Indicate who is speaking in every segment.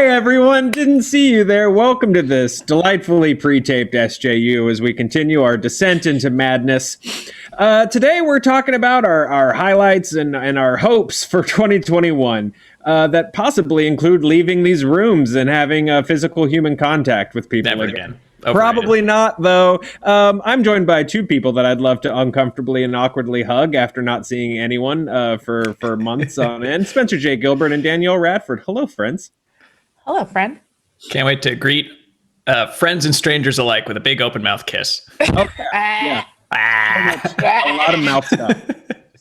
Speaker 1: Hi, everyone. Didn't see you there. Welcome to this delightfully pre-taped SJU as we continue our descent into madness. Today, we're talking about our highlights and our hopes for 2021 that possibly include leaving these rooms and having physical human contact with people.
Speaker 2: Never again.
Speaker 1: Probably not, though. I'm joined by two people that I'd love to uncomfortably and awkwardly hug after not seeing anyone for months on end. Spencer J. Gilbert and Danielle Radford. Hello, friends.
Speaker 3: Hello, friend.
Speaker 2: Can't wait to greet friends and strangers alike with a big open mouth kiss.
Speaker 1: Okay. Yeah. A lot of mouth stuff.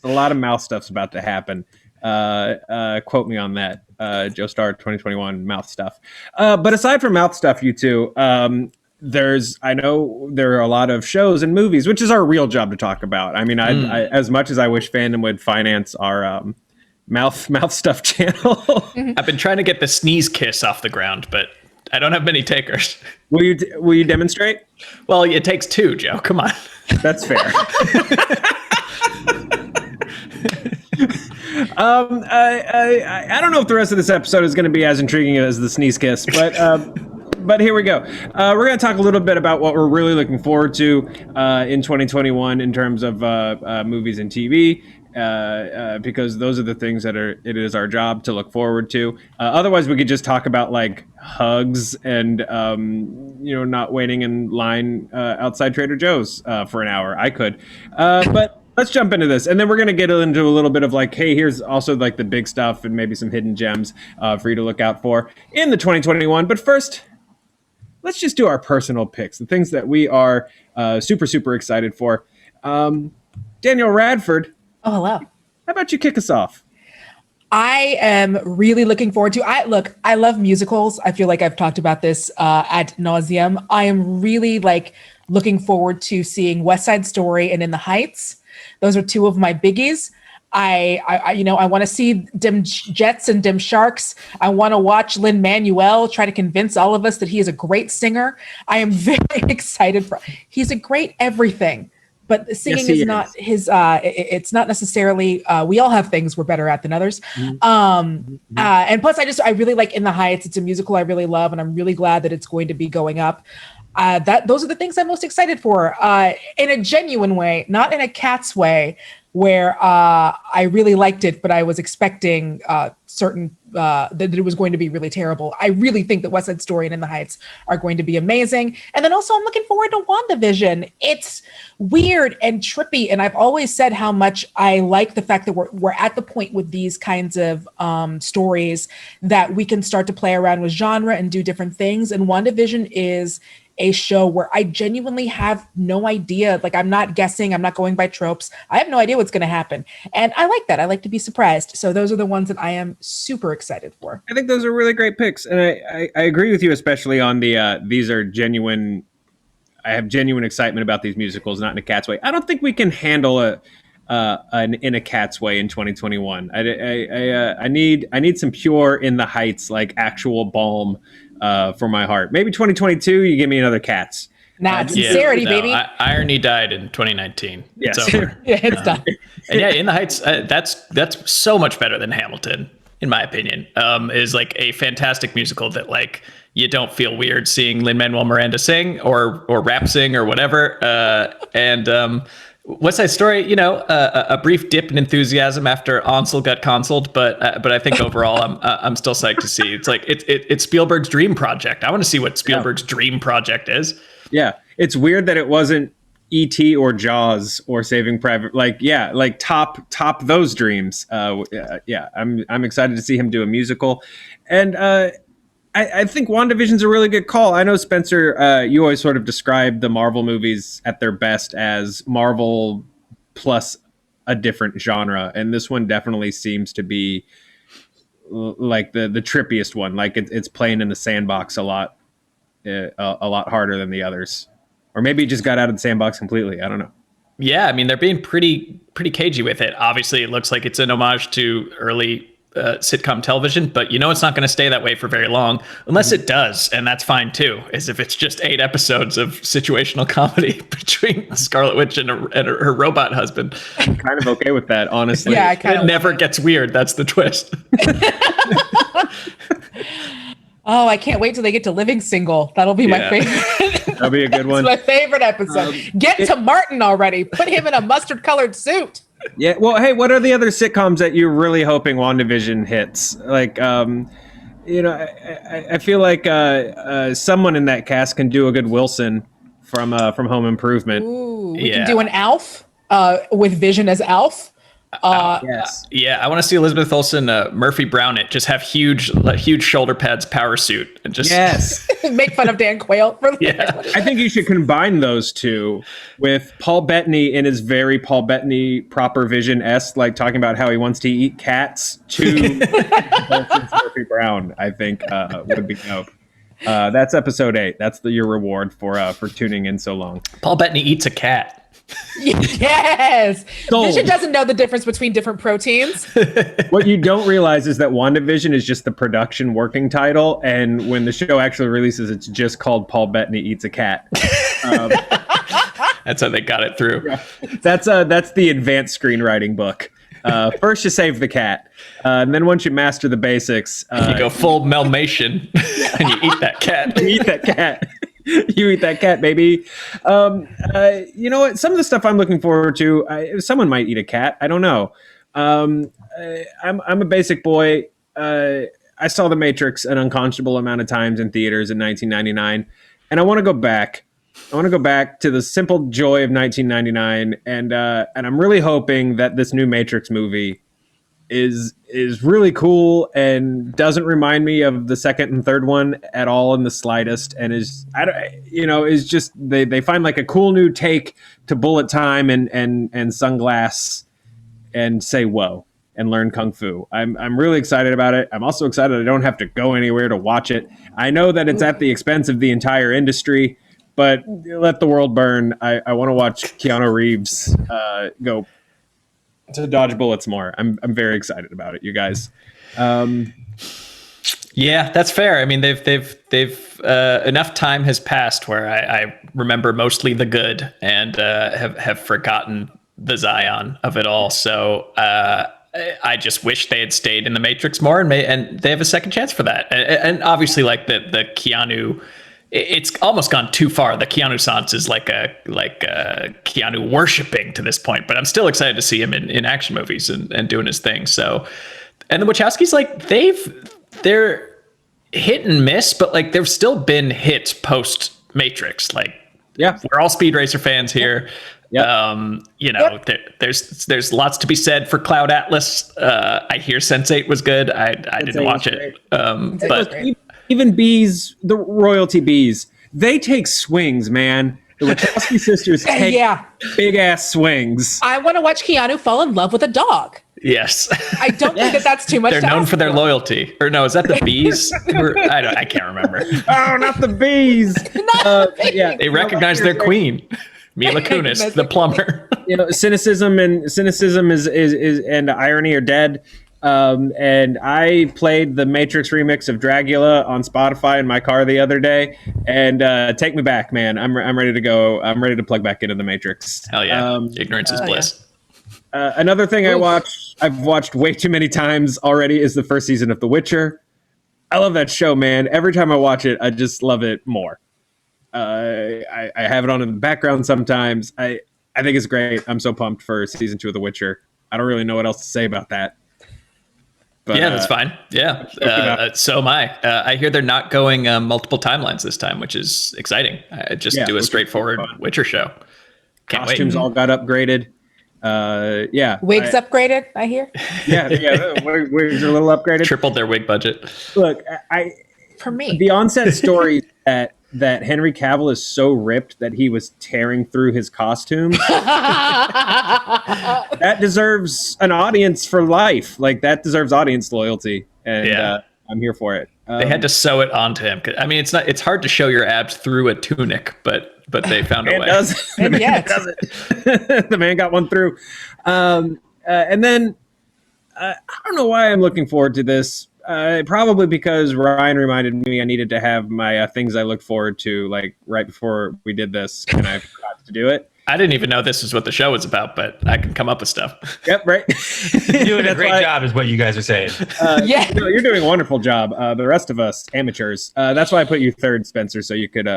Speaker 1: A lot of mouth stuff's about to happen. Quote me on that. Joe Starr 2021 mouth stuff. But aside from mouth stuff, you two, I know there are a lot of shows and movies, which is our real job to talk about. I mean, I as much as I wish Fandom would finance our mouth stuff channel.
Speaker 2: I've been trying to get the sneeze kiss off the ground, but I don't have many takers.
Speaker 1: Will you demonstrate?
Speaker 2: Well, it takes two, Joe. Come on.
Speaker 1: That's fair. I don't know if the rest of this episode is going to be as intriguing as the sneeze kiss, but here we go. We're going to talk a little bit about what we're really looking forward to in 2021 in terms of movies and TV. Because those are the things that it is our job to look forward to. Otherwise, we could just talk about like hugs and not waiting in line outside Trader Joe's for an hour. I could, but let's jump into this, and then we're gonna get into a little bit of like, hey, here's also like the big stuff and maybe some hidden gems for you to look out for in the 2021. But first, let's just do our personal picks, the things that we are super excited for. Danielle Radford.
Speaker 3: Oh, hello.
Speaker 1: How about you kick us off?
Speaker 3: I am really looking forward to. I love musicals. I feel like I've talked about this ad nauseum. I am really looking forward to seeing West Side Story and In the Heights. Those are two of my biggies. I want to see Dim Jets and Dim Sharks. I want to watch Lin-Manuel try to convince all of us that he is a great singer. I am very excited for. He's a great everything. But singing is not his, it's not necessarily, we all have things we're better at than others. And plus I really like In the Heights. It's a musical I really love, and I'm really glad that it's going to be going up. Those are the things I'm most excited for in a genuine way, not in a Cats way, where I really liked it, but I was expecting that it was going to be really terrible. I really think that West Side Story and In the Heights are going to be amazing. And then also I'm looking forward to WandaVision. It's weird and trippy. And I've always said how much I like the fact that we're at the point with these kinds of stories that we can start to play around with genre and do different things. And WandaVision is a show where I genuinely have no idea. Like, I'm not guessing. I'm not going by tropes. I have no idea what's going to happen. And I like that. I like to be surprised. So those are the ones that I am super excited for.
Speaker 1: I think those are really great picks. And I agree with you, especially on the, these are genuine. I have genuine excitement about these musicals, not in a Cats way. I don't think we can handle in a Cats way in 2021. I need some pure In the Heights, like actual balm for my heart. Maybe 2022, you give me another Cats.
Speaker 3: Nah, sincerity, baby.
Speaker 2: Irony died in 2019.
Speaker 1: Yes.
Speaker 2: It's over.
Speaker 3: Yeah, it's done.
Speaker 2: And yeah, In the Heights, that's so much better than Hamilton, in my opinion. Is like a fantastic musical that like you don't feel weird seeing Lin-Manuel Miranda sing or rap sing or whatever. And West Side Story, a brief dip in enthusiasm after Ansel got consoled, but I think overall I'm still psyched to see. It's like it's Spielberg's dream project. I want to see what Spielberg's dream project is.
Speaker 1: Yeah, it's weird that it wasn't E.T. or Jaws or Saving Private. Top those dreams. I'm excited to see him do a musical, and I think WandaVision's a really good call. I know, Spencer, you always sort of describe the Marvel movies at their best as Marvel plus a different genre, and this one definitely seems to be like the trippiest one. Like it's playing in the sandbox a lot harder than the others, or maybe it just got out of the sandbox completely. I don't know.
Speaker 2: Yeah, I mean they're being pretty cagey with it. Obviously, it looks like it's an homage to early sitcom television, but it's not going to stay that way for very long unless it does, and that's fine too, as if it's just 8 episodes of situational comedy between Scarlet Witch and her robot husband.
Speaker 1: I'm kind of okay with that, honestly.
Speaker 3: Yeah,
Speaker 2: it never gets weird. That's the twist.
Speaker 3: Oh, I can't wait till they get to Living Single. That'll be my favorite.
Speaker 1: That'll be a good one.
Speaker 3: That's my favorite episode. Get to Martin already. Put him in a mustard-colored suit.
Speaker 1: Yeah. Well, hey, what are the other sitcoms that you're really hoping WandaVision hits? Like, I feel like someone in that cast can do a good Wilson from Home Improvement.
Speaker 3: Ooh, we can do an Alf with Vision as Alf.
Speaker 1: Yes.
Speaker 2: Yeah, I want to see Elizabeth Olsen, Murphy Brown it, just have huge shoulder pads, power suit, and just
Speaker 3: make fun of Dan Quayle.
Speaker 1: I think you should combine those two with Paul Bettany in his very Paul Bettany proper Vision-esque, like talking about how he wants to eat cats to Murphy Brown. I think would be dope. That's episode 8. That's your reward for tuning in so long.
Speaker 2: Paul Bettany eats a cat.
Speaker 3: Yes.
Speaker 1: Sold.
Speaker 3: Vision doesn't know the difference between different proteins.
Speaker 1: What you don't realize is that WandaVision is just the production working title, and when the show actually releases, it's just called Paul Bettany Eats a Cat.
Speaker 2: That's how they got it through.
Speaker 1: Yeah. That's the advanced screenwriting book. First you save the cat, and then once you master the basics,
Speaker 2: you go full Melmation, and you eat that cat.
Speaker 1: You eat that cat. You eat that cat, baby. You know what? Some of the stuff I'm looking forward to, someone might eat a cat. I don't know. I'm a basic boy. I saw The Matrix an unconscionable amount of times in theaters in 1999, and I want to go back. I want to go back to the simple joy of 1999, and I'm really hoping that this new Matrix movie is really cool and doesn't remind me of the second and third one at all in the slightest, and is just they find like a cool new take to bullet time and sunglass and say whoa and learn kung fu. I'm really excited about it. I'm also excited I don't have to go anywhere to watch it. I know that it's at the expense of the entire industry, but let the world burn. I want to watch Keanu Reeves go to dodge bullets more. I'm very excited about it, you guys.
Speaker 2: Yeah, that's fair. I mean, they've enough time has passed where I remember mostly the good and have forgotten the Zion of it all. So I just wish they had stayed in the Matrix more, and they have a second chance for that. And obviously, like the Keanu. It's almost gone too far. The Keanu Sans is like a Keanu worshiping to this point, but I'm still excited to see him in action movies and doing his thing. So, and the Wachowskis, like they're hit and miss, but like there've still been hits post Matrix. Like,
Speaker 1: yeah,
Speaker 2: we're all Speed Racer fans here.
Speaker 1: Yep.
Speaker 2: There's lots to be said for Cloud Atlas. I hear Sense8 was good. I didn't watch it, but.
Speaker 1: Even bees, the royalty bees, they take swings, man. The Wachowski sisters take big ass swings.
Speaker 3: I want to watch Keanu fall in love with a dog.
Speaker 2: Yes.
Speaker 3: I don't think that's too much.
Speaker 2: They're known for their loyalty. Or no, is that the bees? I can't remember.
Speaker 1: Oh, not the bees.
Speaker 3: Yeah.
Speaker 2: They recognize their queen. Mila Kunis, the plumber.
Speaker 1: Cynicism is and irony are dead. And I played the Matrix remix of Dragula on Spotify in my car the other day, and take me back, man. I'm ready to go. I'm ready to plug back into the Matrix.
Speaker 2: Hell yeah. Ignorance is bliss.
Speaker 1: Another thing I've watched way too many times already is the first season of The Witcher. I love that show, man. Every time I watch it, I just love it more. I have it on in the background sometimes. I think it's great. I'm so pumped for season 2 of The Witcher. I don't really know what else to say about that. But,
Speaker 2: yeah, that's fine. Yeah, so am I. I hear they're not going multiple timelines this time, which is exciting. Just do a straightforward Witcher show.
Speaker 1: Costumes all got upgraded.
Speaker 3: Wigs upgraded, I hear.
Speaker 1: Wigs are a little upgraded.
Speaker 2: Tripled their wig budget.
Speaker 1: Look,
Speaker 3: for me,
Speaker 1: the onset story that Henry Cavill is so ripped that he was tearing through his costumes. That deserves an audience for life. Like, that deserves audience loyalty, and I'm here for it.
Speaker 2: They had to sew it onto him. I mean, it's hard to show your abs through a tunic, but they found a way.
Speaker 1: The man does it. The man got one through. And then I don't know why I'm looking forward to this. Probably because Ryan reminded me I needed to have my things I look forward to, like, right before we did this, and I forgot to to do it.
Speaker 2: I didn't even know this is what the show was about, but I can come up with stuff.
Speaker 1: Yep, right.
Speaker 4: You're doing a great job is what you guys are saying.
Speaker 3: Yeah.
Speaker 1: You're doing a wonderful job. The rest of us amateurs. That's why I put you third, Spencer, so you could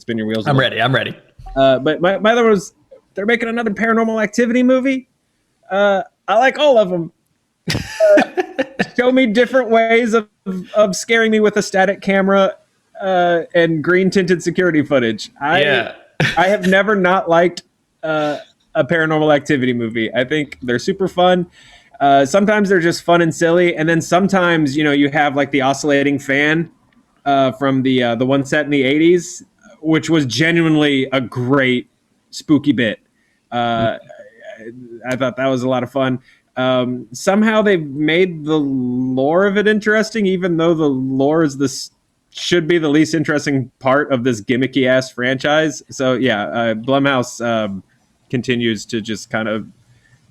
Speaker 1: spin your wheels.
Speaker 2: I'm ready.
Speaker 1: But my other one was, they're making another Paranormal Activity movie. I like all of them. Show me different ways of scaring me with a static camera and green tinted security footage. I have never not liked a Paranormal Activity movie. I think they're super fun. Sometimes they're just fun and silly, and then sometimes you have like the oscillating fan from the one set in the 80s, which was genuinely a great spooky bit. I thought that was a lot of fun. Somehow they've made the lore of it interesting, even though the lore is should be the least interesting part of this gimmicky ass franchise. So yeah, Blumhouse continues to just kind of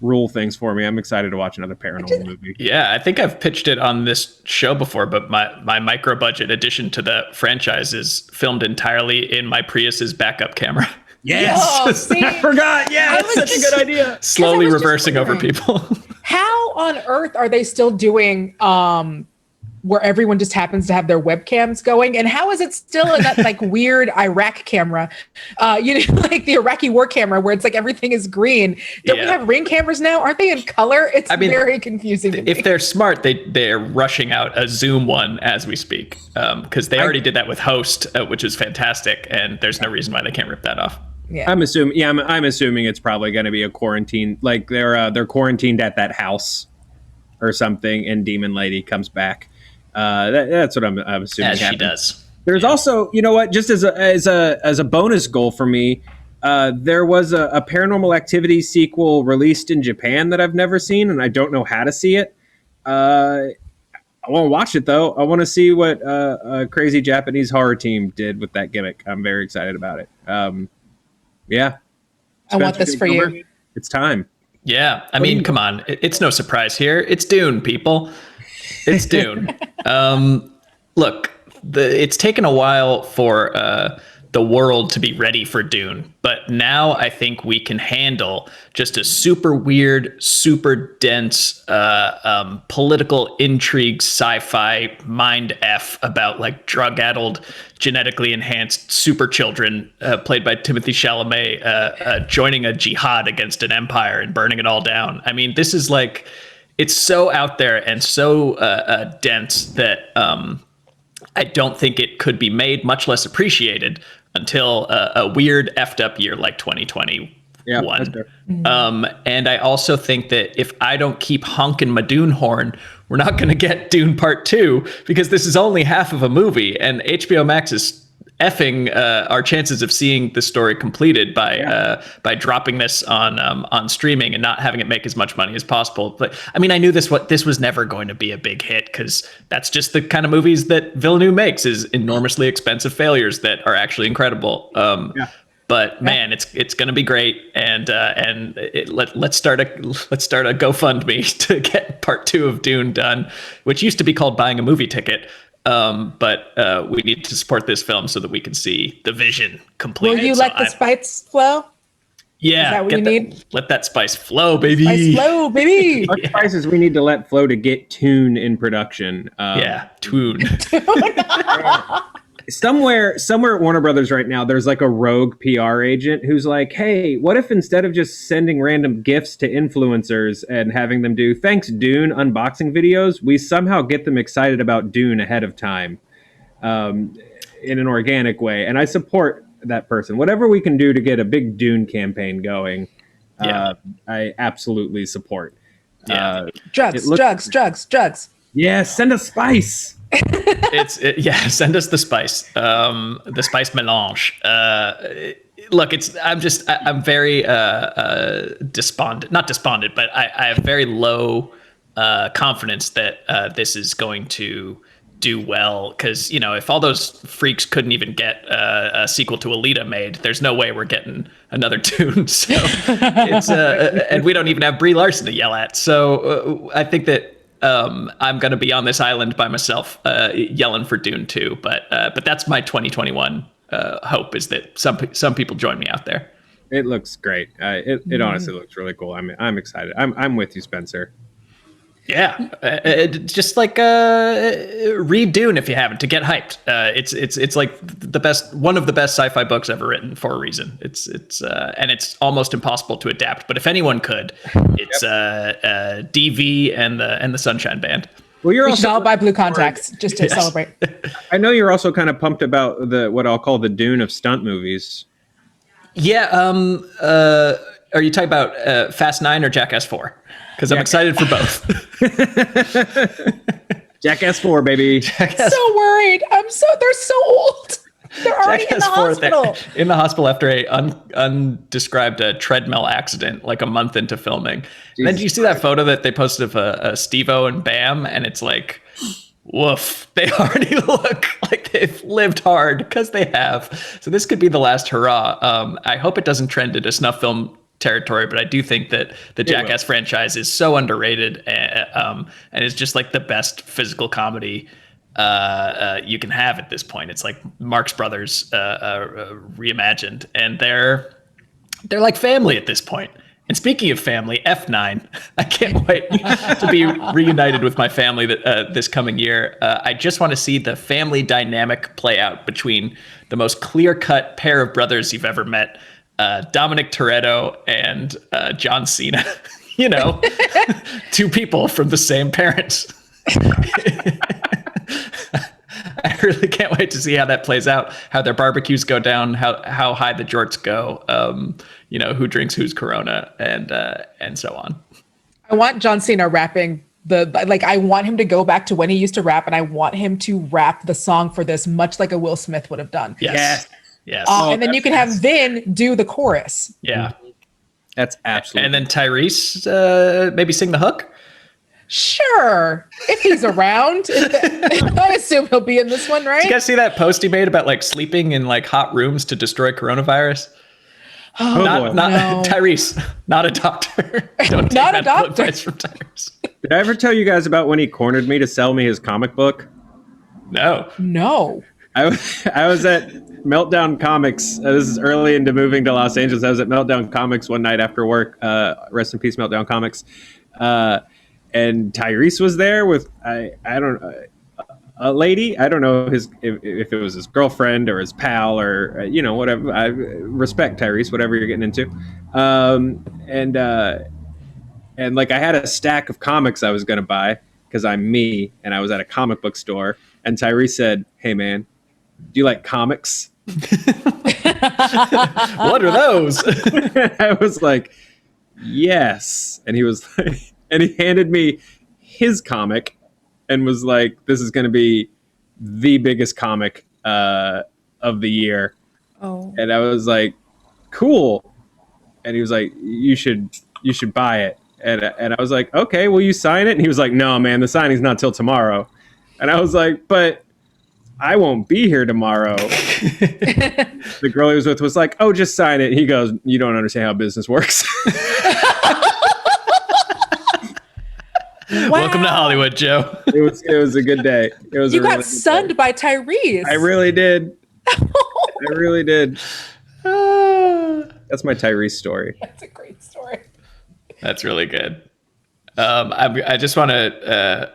Speaker 1: rule things for me. I'm excited to watch another Paranormal movie.
Speaker 2: Yeah, I think I've pitched it on this show before, but my micro budget addition to the franchise is filmed entirely in my Prius's backup camera.
Speaker 1: Yes, I forgot. Yeah, that's such a good idea.
Speaker 2: Slowly reversing over people.
Speaker 3: How on earth are they still doing where everyone just happens to have their webcams going? And how is it still in that like weird Iraq camera? Like the Iraqi war camera where it's like everything is green. Don't we have Ring cameras now? Aren't they in color? It's very confusing to me.
Speaker 2: If they're smart, they're rushing out a Zoom one as we speak. Because they already did that with Host, which is fantastic, and there's no reason why they can't rip that off.
Speaker 3: Yeah.
Speaker 1: I'm assuming it's probably going to be a quarantine, like they're quarantined at that house or something, and Demon Lady comes back. That's what I'm assuming.
Speaker 2: As she does.
Speaker 1: There's also, just as a bonus goal for me, there was a Paranormal Activity sequel released in Japan that I've never seen, and I don't know how to see it. I want to watch it though. I want to see what a crazy Japanese horror team did with that gimmick. I'm very excited about it. Yeah.
Speaker 3: I want this for you.
Speaker 1: It's time.
Speaker 2: Yeah. I mean, come on. It's no surprise here. It's Dune, people. It's Dune. Look, it's taken a while for the world to be ready for Dune, but now I think we can handle just a super weird, super dense, political intrigue, sci-fi mind F about like drug-addled, genetically enhanced super children, played by Timothée Chalamet, joining a jihad against an empire and burning it all down. I mean, this is like, it's so out there and so dense that I don't think it could be made, much less appreciated, until a weird effed up year like 2021.
Speaker 1: Yeah,
Speaker 2: and I also think that if I don't keep honking my Dune horn, we're not going to get Dune Part 2, because this is only half of a movie, and HBO Max is effing our chances of seeing the story completed by dropping this on streaming and not having it make as much money as possible. But I mean, I knew this was never going to be a big hit, because that's just the kind of movies that Villeneuve makes, is enormously expensive failures that are actually incredible. But man, it's going to be great, and let's start a GoFundMe to get Part 2 of Dune done, which used to be called buying a movie ticket. But we need to support this film so that we can see the vision completed.
Speaker 3: Will you let the spice flow?
Speaker 2: Yeah.
Speaker 3: Is that what you need?
Speaker 2: Let that spice flow, baby.
Speaker 3: Spice flow, baby.
Speaker 1: What spices we need to let flow to get Tune in production?
Speaker 2: Tune.
Speaker 1: Somewhere at Warner Brothers right now, there's like a rogue PR agent who's like, hey, what if instead of just sending random gifts to influencers and having them do thanks Dune unboxing videos, we somehow get them excited about Dune ahead of time in an organic way. And I support that person. Whatever we can do to get a big Dune campaign going, I absolutely support.
Speaker 3: Drugs.
Speaker 1: Yeah, send us spice.
Speaker 2: Send us the spice, the spice melange. Look, I'm very despondent, not despondent, but I have very low confidence that this is going to do well, because if all those freaks couldn't even get a sequel to Alita made, there's no way we're getting another Dune. So it's and we don't even have Brie Larson to yell at. So I think that I'm going to be on this island by myself, yelling for Dune 2. But that's my 2021 hope, is that some people join me out there.
Speaker 1: It looks great. It honestly looks really cool. I'm excited. I'm with you, Spencer.
Speaker 2: Yeah, just like read Dune if you haven't to get hyped. It's like one of the best sci-fi books ever written for a reason. It's and it's almost impossible to adapt. But if anyone could, it's DV and the Sunshine Band.
Speaker 1: Well, you're
Speaker 3: We
Speaker 1: also
Speaker 3: should all buy blue contacts just to celebrate.
Speaker 1: I know you're also kind of pumped about what I'll call the Dune of stunt movies.
Speaker 2: Yeah. Are you talking about Fast 9 or Jackass 4? Because I'm excited for both.
Speaker 1: Jackass 4, baby.
Speaker 3: So worried. They're so old. They're already in the hospital.
Speaker 2: In the hospital after a undescribed treadmill accident, like a month into filming. And then did you see that photo that they posted of Steve-O and Bam? And it's like, woof, they already look like they've lived hard because they have. So this could be the last hurrah. I hope it doesn't trend into snuff film territory, but I do think that the Jackass franchise is so underrated and is just like the best physical comedy you can have at this point. It's like Marx Brothers reimagined, and they're like family at this point. And speaking of family, F9, I can't wait to be reunited with my family this coming year. I just want to see the family dynamic play out between the most clear-cut pair of brothers you've ever met, Dominic Toretto and John Cena. You know, two people from the same parents. I really can't wait to see how that plays out, how their barbecues go down, how high the jorts go, you know, who drinks whose Corona, and so on.
Speaker 3: I want John Cena rapping I want him to go back to when he used to rap, and I want him to rap the song for this, much like a Will Smith would have done.
Speaker 2: Yes.
Speaker 3: And then you can have Vin do the chorus.
Speaker 2: Yeah.
Speaker 1: That's absolutely.
Speaker 2: And then Tyrese maybe sing the hook.
Speaker 3: Sure, if he's around. I assume he'll be in this one, right?
Speaker 2: Did you guys see that post he made about like sleeping in like hot rooms to destroy coronavirus?
Speaker 3: Oh,
Speaker 2: not
Speaker 3: no.
Speaker 2: Tyrese, not a doctor. Don't take
Speaker 3: Not a
Speaker 2: medical
Speaker 3: doctor.
Speaker 2: advice from Tyrese.
Speaker 1: Did I ever tell you guys about when he cornered me to sell me his comic book?
Speaker 3: No.
Speaker 1: I was at Meltdown Comics. This is early into moving to Los Angeles. I was at Meltdown Comics one night after work. Rest in peace, Meltdown Comics. And Tyrese was there with I don't know, a lady. I don't know if it was his girlfriend or his pal or you know, whatever. I respect Tyrese, whatever you're getting into. And like I had a stack of comics I was gonna buy because I'm me, and I was at a comic book store. And Tyrese said, "Hey man, do you like comics?"
Speaker 2: What are those?
Speaker 1: I was like, "Yes," and he was like. And he handed me his comic and was like, "This is going to be the biggest comic of the year."
Speaker 3: Oh.
Speaker 1: And I was like, "Cool." And he was like, "You should buy it." And I was like, "Okay, will you sign it?" And he was like, "No, man, the signing's not till tomorrow." And I was like, "But I won't be here tomorrow." The girl he was with was like, "Oh, just sign it." He goes, "You don't understand how business works."
Speaker 3: Wow.
Speaker 2: Welcome to Hollywood, Joe.
Speaker 1: It was a good day. It was.
Speaker 3: You got sunned by Tyrese.
Speaker 1: I really did. I really did. That's my Tyrese story.
Speaker 3: That's a great story.
Speaker 2: That's really good. I just want to.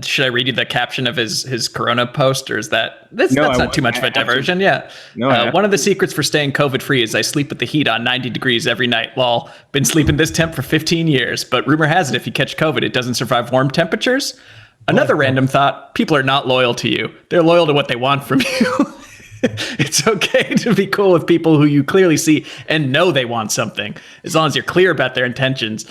Speaker 2: Should I read you the caption of his Corona post, or is that's not too much of a diversion? Yeah.
Speaker 1: No.
Speaker 2: One of the secrets for staying COVID-free is I sleep with the heat on 90 degrees every night. Lol. Been sleeping this temp for 15 years, but rumor has it if you catch COVID, it doesn't survive warm temperatures. Another random thought: people are not loyal to you. They're loyal to what they want from you. It's okay to be cool with people who you clearly see and know they want something, as long as you're clear about their intentions.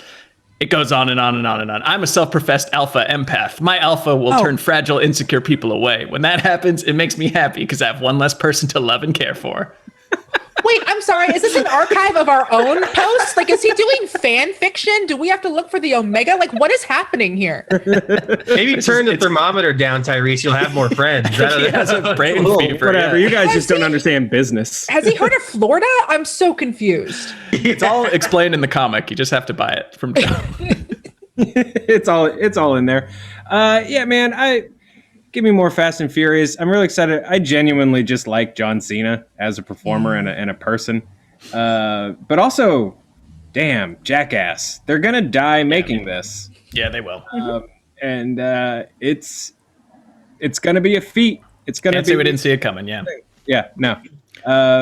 Speaker 2: It goes on and on and on and on. I'm a self-professed alpha empath. My alpha will turn fragile, insecure people away. When that happens, it makes me happy because I have one less person to love and care for.
Speaker 3: Wait, I'm sorry. Is this an archive of our own posts? Like, is he doing fan fiction? Do we have to look for the Omega? Like, what is happening here?
Speaker 4: Maybe turn the thermometer down, Tyrese. You'll have more friends.
Speaker 2: He has a brain fever.
Speaker 1: Whatever.
Speaker 2: Yeah.
Speaker 1: You guys just don't understand business.
Speaker 3: Has he heard of Florida? I'm so confused.
Speaker 2: It's all explained in the comic. You just have to buy it from John.
Speaker 1: It's all in there. Yeah, man. Give me more Fast and Furious. I'm really excited. I genuinely just like John Cena as a performer and a person. But also, damn, Jackass. They're going to die making this.
Speaker 2: Yeah, they will.
Speaker 1: And it's going to be a feat. It's going to
Speaker 2: Can't
Speaker 1: be.
Speaker 2: say we didn't see it coming. Yeah.
Speaker 1: Yeah, no.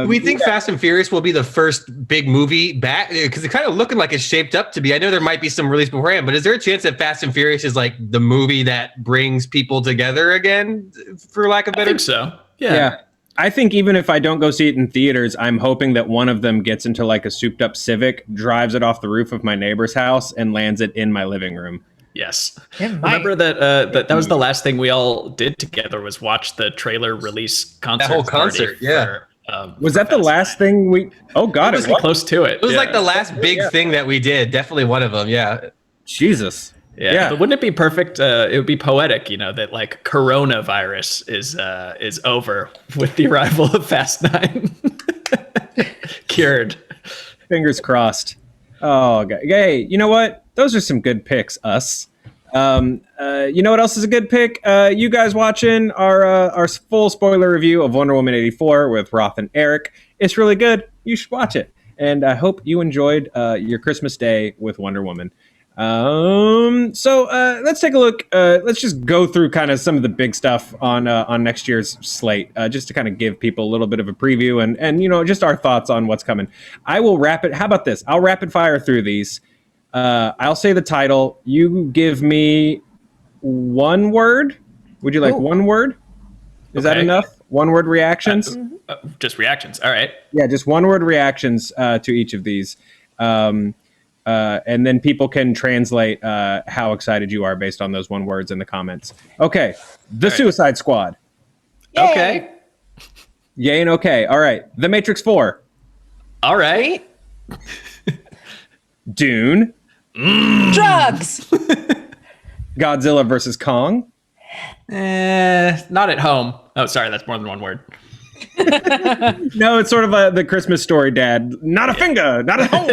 Speaker 4: We think Fast and Furious will be the first big movie back because it's kind of looking like it's shaped up to be. I know there might be some release beforehand, but is there a chance that Fast and Furious is like the movie that brings people together again, for lack of better?
Speaker 2: I think so. Yeah.
Speaker 1: I think even if I don't go see it in theaters, I'm hoping that one of them gets into like a souped up Civic, drives it off the roof of my neighbor's house, and lands it in my living room.
Speaker 2: Yes.
Speaker 3: Remember
Speaker 2: that was the last thing we all did together was watch the trailer release concert.
Speaker 4: That whole concert,
Speaker 1: Was that the last thing we? Oh God,
Speaker 2: it was close to it.
Speaker 4: It was like the last big thing that we did. Definitely one of them. Yeah.
Speaker 1: Jesus.
Speaker 2: Yeah. But wouldn't it be perfect? It would be poetic, that like coronavirus is over with the arrival of Fast 9. Cured.
Speaker 1: Fingers crossed. Oh, God. Hey, you know what? Those are some good picks, us. You know what else is a good pick? You guys watching our full spoiler review of Wonder Woman 84 with Roth and Eric. It's really good. You should watch it. And I hope you enjoyed your Christmas day with Wonder Woman. So let's take a look. Let's just go through kind of some of the big stuff on next year's slate, just to kind of give people a little bit of a preview and just our thoughts on what's coming. I will how about this? I'll rapid fire through these. I'll say the title. You give me one word. Would you like one word? Is that enough? One word reactions?
Speaker 2: Just reactions. All right.
Speaker 1: Yeah, just one word reactions to each of these. And then people can translate how excited you are based on those one words in the comments. Okay. The Suicide Squad.
Speaker 3: Yay.
Speaker 2: Okay.
Speaker 1: Yay and okay. All right. The Matrix 4.
Speaker 2: All right.
Speaker 1: Dune.
Speaker 3: Drugs.
Speaker 1: Godzilla versus Kong.
Speaker 2: Not at home. Oh, sorry. That's more than one word.
Speaker 1: No, it's sort of the Christmas story, Dad. Not a finger. Not at home.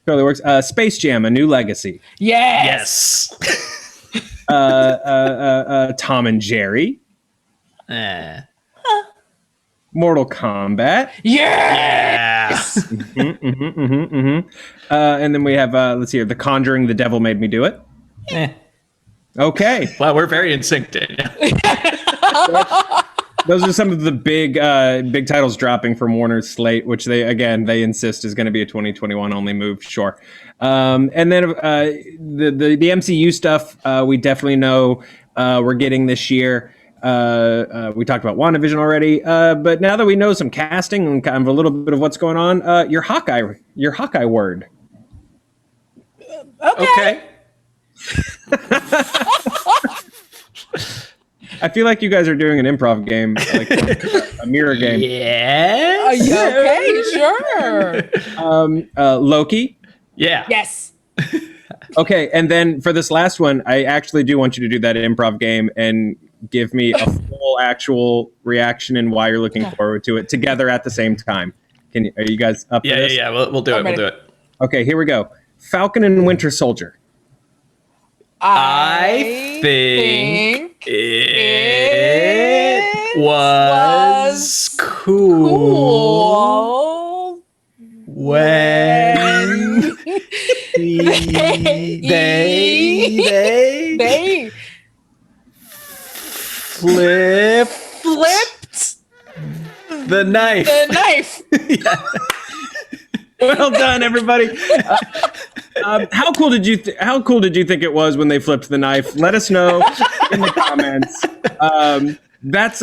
Speaker 1: Totally works. Space Jam: A New Legacy.
Speaker 3: Yes.
Speaker 1: Tom and Jerry. Mortal Kombat.
Speaker 3: Yes.
Speaker 1: And then we have let's see here, The Conjuring: The Devil Made Me Do It. Okay.
Speaker 2: Well, we're very in sync, Danielle.
Speaker 1: Those are some of the big titles dropping from Warner's slate, which they insist is going to be a 2021 only move. Sure. And then the MCU stuff we definitely know we're getting this year. We talked about WandaVision already, but now that we know some casting and kind of a little bit of what's going on, your Hawkeye word.
Speaker 3: Okay.
Speaker 1: I feel like you guys are doing an improv game, like a mirror game.
Speaker 2: Yeah.
Speaker 3: Okay, sure.
Speaker 1: Loki.
Speaker 2: Yeah.
Speaker 3: Yes.
Speaker 1: Okay, and then for this last one, I actually do want you to do that improv game and give me a full actual reaction and why you're looking forward to it together at the same time. Are you guys up for this?
Speaker 2: Yeah. We'll do it. We'll do it.
Speaker 1: Okay, here we go. Falcon and Winter Soldier.
Speaker 2: I think it was cool when they flipped the knife.
Speaker 3: Yeah.
Speaker 1: Well done, everybody. How cool did you think it was when they flipped the knife? Let us know in the comments. That's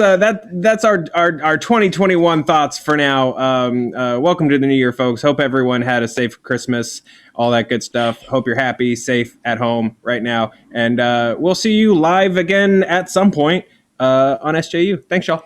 Speaker 1: our 2021 thoughts for now. Welcome to the new year, folks. Hope everyone had a safe Christmas, all that good stuff. Hope you're happy, safe at home right now, and we'll see you live again at some point on SJU. Thanks, y'all.